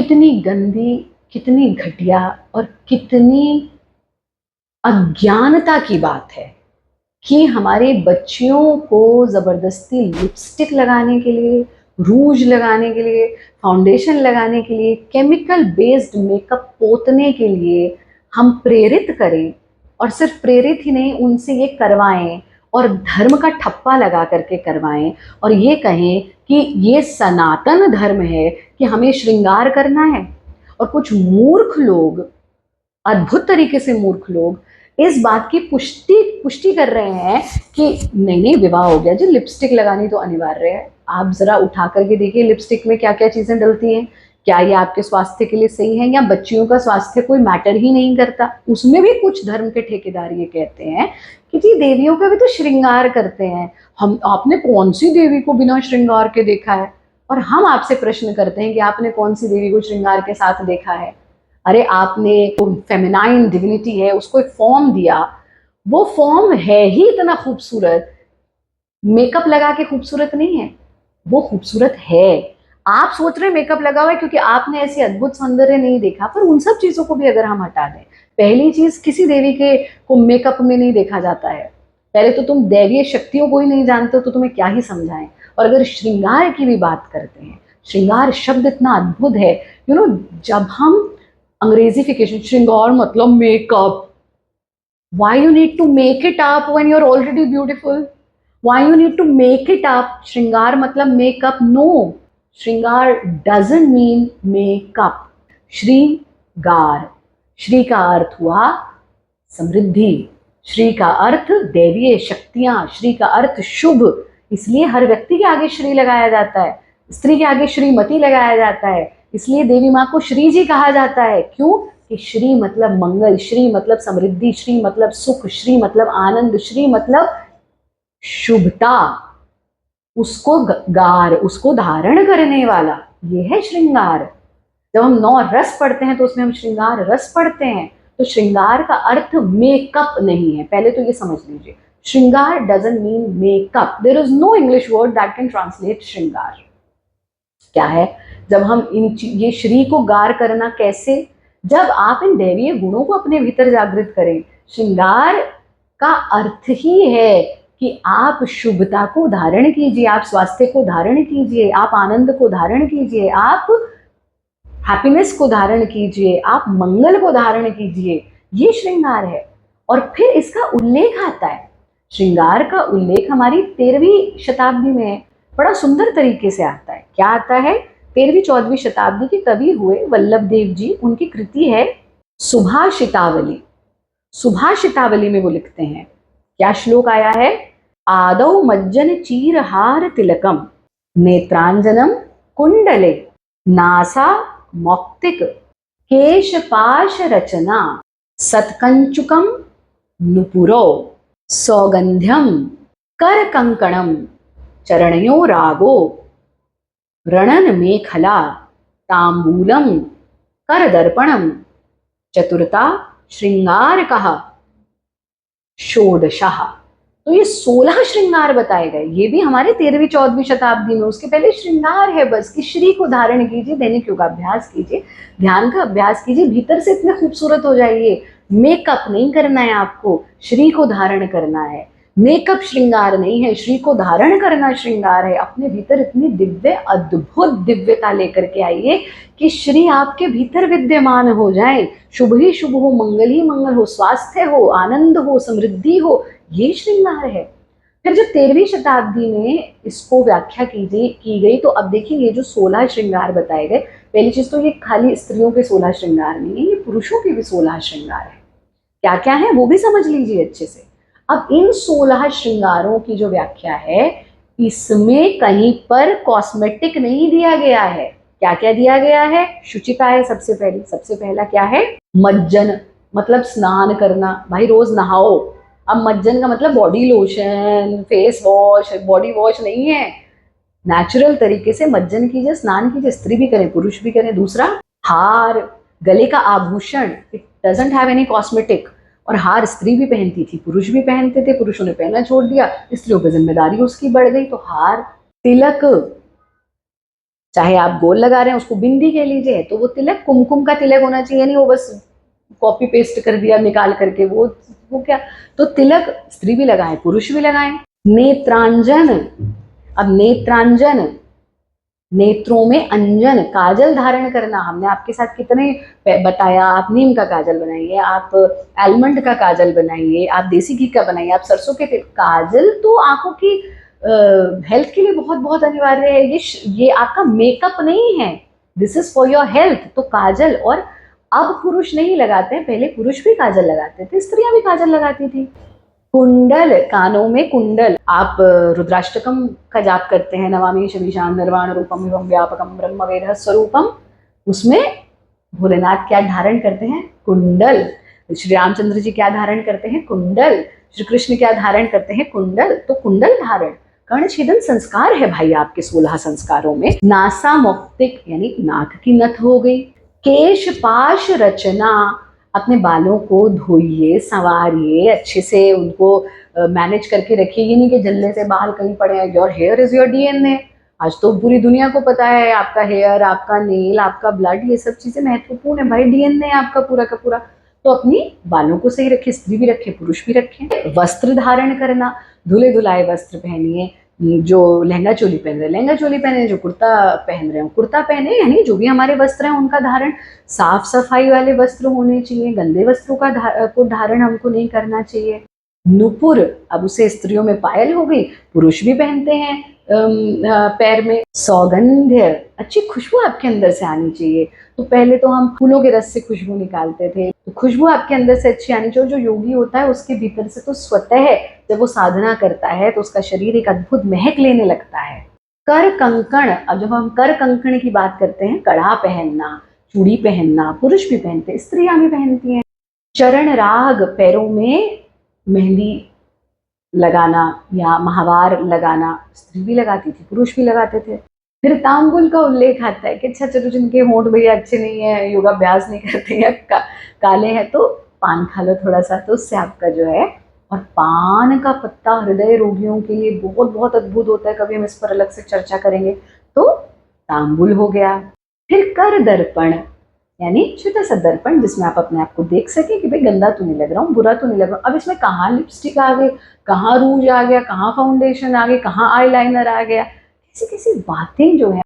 कितनी गंदी, कितनी घटिया और कितनी अज्ञानता की बात है कि हमारे बच्चियों को ज़बरदस्ती लिपस्टिक लगाने के लिए, रूज लगाने के लिए, फाउंडेशन लगाने के लिए, केमिकल बेस्ड मेकअप पोतने के लिए हम प्रेरित करें। और सिर्फ प्रेरित ही नहीं, उनसे ये करवाएं और धर्म का ठप्पा लगा करके करवाएं और ये कहें कि ये सनातन धर्म है कि हमें श्रृंगार करना है। और कुछ मूर्ख लोग, अद्भुत तरीके से मूर्ख लोग इस बात की पुष्टि कर रहे हैं कि नहीं नहीं, विवाह हो गया जी, लिपस्टिक लगानी तो अनिवार्य है। आप जरा उठा करके देखिए लिपस्टिक में क्या क्या चीजें डलती हैं। क्या ये आपके स्वास्थ्य के लिए सही है, या बच्चियों का स्वास्थ्य कोई मैटर ही नहीं करता। उसमें भी कुछ धर्म के ठेकेदार ये कहते हैं कि जी देवियों का भी तो श्रृंगार करते हैं। हम आपने कौन सी देवी को बिना श्रृंगार के देखा है? और हम आपसे प्रश्न करते हैं कि आपने कौन सी देवी को श्रृंगार के साथ देखा है? अरे आपने फेमिनाइन डिविनिटी है उसको एक फॉर्म दिया, वो फॉर्म है ही इतना खूबसूरत, मेकअप लगा के खूबसूरत नहीं है, वो खूबसूरत है। आप सोच रहे मेकअप लगा हुआ है क्योंकि आपने ऐसी अद्भुत सौंदर्य नहीं देखा, पर उन सब चीजों को भी अगर हम हटा दें, पहली चीज किसी देवी के को मेकअप में नहीं देखा जाता है। पहले तो तुम दैवीय शक्तियों को ही नहीं जानते हो तो तुम्हें क्या ही समझाएं। और अगर श्रृंगार की भी बात करते हैं, श्रृंगार शब्द इतना अद्भुत है। जब हम अंग्रेजीफिकेशन, श्रृंगार मतलब makeup, why you need to make it up when you're already beautiful? Why you need to make it up? श्रृंगार मतलब मेकअप? नो, श्रृंगार doesn't mean मेकअप। श्रृंगार, श्री का अर्थ हुआ समृद्धि, श्री का अर्थ दैवीय शक्तियां, श्री का अर्थ शुभ। इसलिए हर व्यक्ति के आगे श्री लगाया जाता है, स्त्री के आगे श्रीमती लगाया जाता है। इसलिए देवी माँ को श्री जी कहा जाता है। क्यों? कि श्री मतलब मंगल, श्री मतलब समृद्धि, श्री मतलब सुख, श्री मतलब आनंद, श्री मतलब शुभता। उसको गार, उसको धारण करने वाला, ये है श्रृंगार। जब हम 9 रस पढ़ते हैं तो उसमें हम श्रृंगार रस पढ़ते हैं। तो श्रृंगार का अर्थ मेकअप नहीं है, पहले तो ये समझ लीजिए। श्रृंगार doesn't mean makeup. There is no English word that can translate श्रृंगार। क्या है? जब हम ये श्री को गार करना कैसे? जब आप इन दैवीय गुणों को अपने भीतर जागृत करें। श्रृंगार का अर्थ ही है कि आप शुभता को धारण कीजिए, आप स्वास्थ्य को धारण कीजिए, आप आनंद को धारण कीजिए, आप हैप्पीनेस को धारण कीजिए, आप मंगल को धारण कीजिए। ये श्रृंगार है। और फिर इसका उल्लेख आता है, श्रृंगार का उल्लेख हमारी 13वीं शताब्दी में बड़ा सुंदर तरीके से आता है। क्या आता है? 13वीं-14वीं शताब्दी के कवि हुए वल्लभ देव जी, उनकी कृति है सुभाषितावली। सुभाषितावली में वो लिखते हैं, क्या श्लोक आया है? आदौ मज्जन चीरहार तिलकम नेत्रांजनम कुंडले नासा मौक्तिक केशपाश रचना सत्कंचुकम नुपुरो सौगंध्यम कर कंकणम चरणयो रागो रणन मेखला तांबूलम कर दर्पणम चतुरता श्रृंगार कहा षोडशः। तो ये 16 श्रृंगार बताए गए। ये भी हमारे 13वीं-14वीं शताब्दी में। उसके पहले श्रृंगार है बस कि श्री को धारण कीजिए, दैनिक योगाभ्यास कीजिए, ध्यान का अभ्यास कीजिए, भीतर से इतने खूबसूरत हो जाइए। मेकअप नहीं करना है आपको, श्री को धारण करना है। मेकअप श्रृंगार नहीं है, श्री को धारण करना श्रृंगार है। अपने भीतर इतनी दिव्य, अद्भुत दिव्यता लेकर के आइए कि श्री आपके भीतर विद्यमान हो जाए। शुभ ही शुभ हो, मंगल ही मंगल हो, स्वास्थ्य हो, आनंद हो, समृद्धि हो, ये श्रृंगार है। फिर जब 13वीं शताब्दी में इसको व्याख्या की गई तो अब देखिए ये जो 16 श्रृंगार बताए गए, पहली चीज तो ये खाली स्त्रियों के 16 श्रृंगार नहीं है, ये पुरुषों के भी 16 श्रृंगार है। क्या क्या है वो भी समझ लीजिए अच्छे से। अब इन 16 श्रृंगारों की जो व्याख्या है, इसमें कहीं पर कॉस्मेटिक नहीं दिया गया है। क्या क्या दिया गया है? शुचिता है सबसे पहला क्या है? मज्जन मतलब स्नान करना। भाई रोज नहाओ। अब मज्जन का मतलब body lotion, face wash, body wash नहीं है। नेचुरल तरीके से मज्जन कीजिए, स्नान कीजिए, स्त्री भी करें पुरुष भी करें। दूसरा, हार, गले का आभूषण, it doesn't have any cosmetic. और हार स्त्री भी पहनती थी, पुरुष भी पहनते थे, पुरुषों ने पहनना छोड़ दिया, स्त्रियों पर जिम्मेदारी उसकी बढ़ गई, तो हार, तिलक, चाहे आप गोल लगा रहे हैं उसको बिंदी कह लीजिए, तो वो तिलक कुमकुम का तिलक होना चाहिए, नहीं वो बस कॉपी पेस्ट कर दिया निकाल करके, वो क्या। तो तिलक स्त्री भी लगाए पुरुष भी लगाए। नेत्रांजन, अब नेत्रांजन, नेत्रों में अंजन, काजल धारण करना। हमने आपके साथ कितने बताया, आप नीम का काजल बनाइए, आप आलमंड का काजल बनाइए, आप देसी घी का बनाइए, आप सरसों के तेल। काजल तो आंखों की हेल्थ के लिए बहुत बहुत अनिवार्य है। ये आपका मेकअप नहीं है, this is for your health. तो काजल, और अब पुरुष नहीं लगाते हैं, पहले पुरुष भी काजल लगाते थे, स्त्रियां भी काजल लगाती थी। कुंडल, कानों में कुंडल। आप रुद्राष्टकम का जाप करते हैं, नमामि शमीशान निर्वाण रूपम एवं व्यापकम ब्रह्म वेद स्वरूपम, उसमें भोलेनाथ क्या धारण करते हैं? कुंडल। श्री रामचंद्र जी क्या धारण करते हैं? कुंडल। श्री कृष्ण क्या धारण करते हैं? कुंडल। तो कुंडल धारण कर्णछेदन संस्कार है भाई आपके 16 संस्कारों में। नासा मौक्तिक यानी नाक की नथ हो गई। केश पाश रचना, अपने बालों को धोइए, संवारिए, अच्छे से उनको मैनेज करके रखिए। ये नहीं कि जल्ले से बाल कहीं पड़े हैं। Your here is your DNA. आज तो पूरी दुनिया को पता है आपका हेयर, आपका नेल, आपका ब्लड, ये सब चीजें महत्वपूर्ण है भाई, डीएनए आपका पूरा का पूरा। तो अपनी बालों को सही रखिए, स्त्री भी रखे पुरुष भी रखे। वस्त्र धारण करना, धुले धुलाए वस्त्र पहनिए। जो लहंगा चोली पहन रहे हैं लहंगा चोली पहने, जो कुर्ता पहन रहे हो कुर्ता पहने, यानी जो भी हमारे वस्त्र हैं उनका धारण। साफ सफाई वाले वस्त्र होने चाहिए, गंदे वस्त्रों को धारण हमको नहीं करना चाहिए। नुपुर, अब उसे स्त्रियों में पायल हो गई, पुरुष भी पहनते हैं पैर में। सौगंध्य, अच्छी खुशबू आपके अंदर से आनी चाहिए। तो पहले तो हम फूलों के रस से खुशबू निकालते थे, तो खुशबू आपके अंदर से अच्छी आनी चाहिए। जो योगी होता है उसके भीतर से तो स्वतः जब वो साधना करता है तो उसका शरीर एक अद्भुत महक लेने लगता है। कर कंकण, अब जब हम कर कंकण की बात करते हैं, कड़ा पहनना, चूड़ी पहनना, पुरुष भी पहनते हैं, स्त्रियां भी पहनती हैं। चरण राग, पैरों में मेहंदी लगाना या महावार लगाना, स्त्री भी लगाती थी पुरुष भी लगाते थे। फिर तांबुल का उल्लेख आता है कि अच्छा चलो जिनके होंठ भैया अच्छे नहीं है, योगाभ्यास नहीं करते या काले हैं, तो पान खा लो थोड़ा सा, तो उससे आपका जो है। और पान का पत्ता हृदय रोगियों के लिए बहुत बहुत अद्भुत होता है, कभी हम इस पर अलग से चर्चा करेंगे। तो तांबुल हो गया। फिर कर दर्पण, यानी छोटा सा दर्पण जिसमें आप अपने आप को देख सके कि भाई गंदा तो नहीं लग रहा हूँ, बुरा तो नहीं लग रहा हूँ। अब इसमें कहाँ लिपस्टिक आ गई, कहाँ रूज आ गया, कहाँ फाउंडेशन आ गई, कहाँ आईलाइनर आ गया, किसी किसी बातें जो है